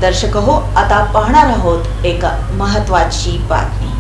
दर्शक हो, आता पाहणार आहोत एक महत्त्वाची बातमी।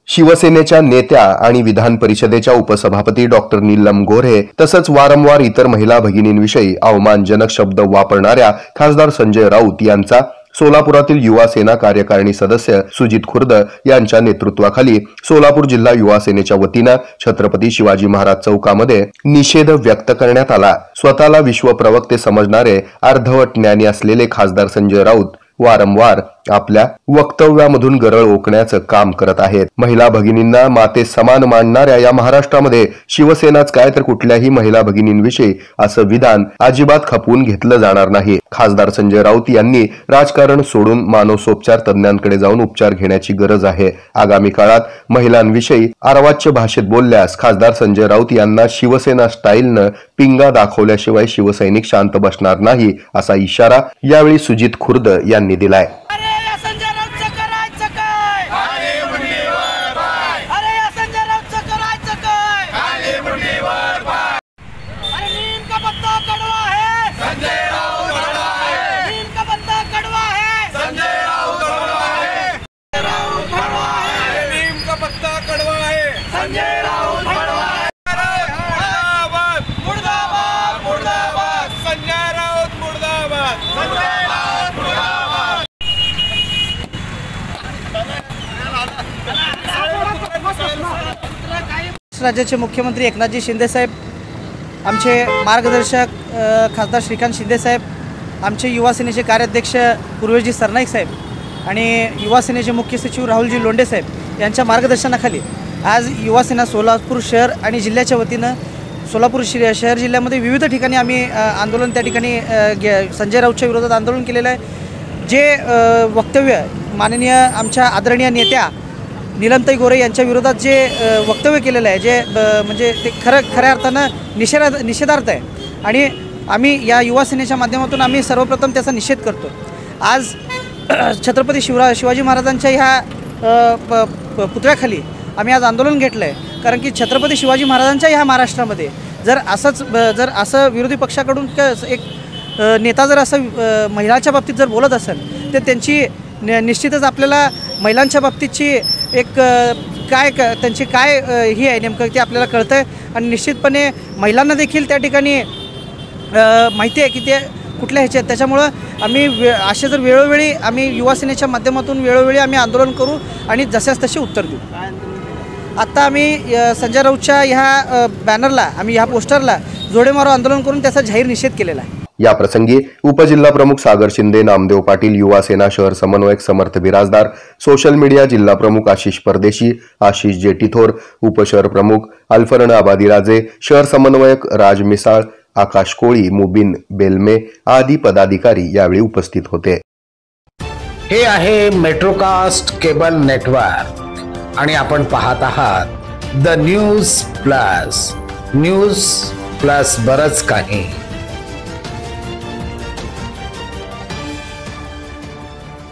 शिवसेनेच्या नेत्या आणि विधान परिषदेच्या उपसभापती डॉक्टर नीलम गोऱ्हे तसंच वारंवार इतर महिला भगिनींविषयी अवमानजनक शब्द वापरणाऱ्या खासदार संजय राऊत यांचा सोलापुरातील युवा सेना कार्यकारिणी सदस्य सुजित खुर्द यांच्या नेतृत्वाखाली सोलापूर जिल्हा युवा सेनेच्या वतीने छत्रपती शिवाजी महाराज चौकामध्ये निषेध व्यक्त करण्यात आला। स्वतःला विश्व प्रवक्ते समजणारे अर्धवट ज्ञानी असलेले खासदार संजय राऊत वारंवार आपल्या वक्तव्यामधून गरळ ओकण्याचं काम करत आहेत। महिला भगिनींना माते समान मानणाऱ्या या महाराष्ट्रामध्ये शिवसेनाच काय तर कुठल्याही महिला भगिनींविषयी असं विधान अजिबात खपवून घेतलं जाणार नाही। खासदार संजय राऊत यांनी राजकारण सोडून मानसोपचार तज्ञांकडे जाऊन उपचार घेण्याची गरज आहे। आगामी काळात महिलांविषयी अर्वाच्य भाषेत बोलल्यास खासदार संजय राऊत यांना शिवसेना स्टाईलनं पिंगा दाखवल्याशिवाय शिवसैनिक शांत बसणार नाही असा इशारा यावेळी सुजित खुर्द यांनी दिलाय। राज्याचे मुख्यमंत्री एकनाथजी शिंदे साहेब, आमचे मार्गदर्शक खासदार श्रीकांत शिंदे साहेब, आमचे युवा सेनेचे कार्याध्यक्ष पूर्वेशजी सरनाईक साहेब आणि युवा सेनेचे मुख्य सचिव राहुलजी लोंढे साहेब यांच्या मार्गदर्शनाखाली आज युवा सेना सोलापूर शहर आणि जिल्ह्याच्या वतीनं सोलापूर शहर जिल्ह्यामध्ये विविध ठिकाणी आम्ही आंदोलन त्या ठिकाणी संजय राऊतच्या विरोधात आंदोलन केलेलं आहे। जे वक्तव्य माननीय आमच्या आदरणीय नेत्या नीलमताई गोरे यांच्या विरोधात जे वक्तव्य केलेलं आहे, जे म्हणजे ते खऱ्या अर्थानं निषेधार्थ आहे आणि आम्ही या युवा सेनेच्या माध्यमातून आम्ही सर्वप्रथम त्याचा निषेध करतो। आज छत्रपती शिवाजी महाराजांच्या ह्या पुतळ्याखाली आम्ही आज आंदोलन घेतलं आहे, कारण की छत्रपती शिवाजी महाराजांच्या ह्या महाराष्ट्रामध्ये जर असं विरोधी पक्षाकडून एक नेता जर असं महिलांच्या बाबतीत जर बोलत असेल तर त्यांची निश्चितच आपल्याला महिलांच्या बाबतीतची एक त्यांची काय ही आहे नेमकं ते आपल्याला कळतं आहे आणि निश्चितपणे महिलांना देखील त्या ठिकाणी माहिती आहे की ते कुठल्या ह्याच्यात। त्याच्यामुळं आम्ही असे जर वेळोवेळी आम्ही युवा सेनेच्या माध्यमातून वेळोवेळी आम्ही आंदोलन करू आणि जशास तसे उत्तर देऊ। आत्ता आम्ही संजय राऊतच्या ह्या बॅनरला आम्ही ह्या पोस्टरला जोडे मारो आंदोलन करून त्याचा जाहीर निषेध केलेला आहे। या प्रसंगी उपजिल्हा प्रमुख सागर शिंदे, नामदेव पाटील, युवा सेना शहर समन्वयक समर्थ बिराजदार, सोशल मीडिया जिल्हा प्रमुख आशिष परदेशी, आशिष जेटीथोर, उपशहर प्रमुख अल्फरण आबादीराजे, शहर समन्वयक राज मिसाळ, आकाश कोळी, मुबिन बेलमे आदी पदाधिकारी यावेळी उपस्थित होते। हे आहे मेट्रोकास्ट केबल नेटवर्क आणि आपण पाहत आहात द न्यूज प्लस बरच काही।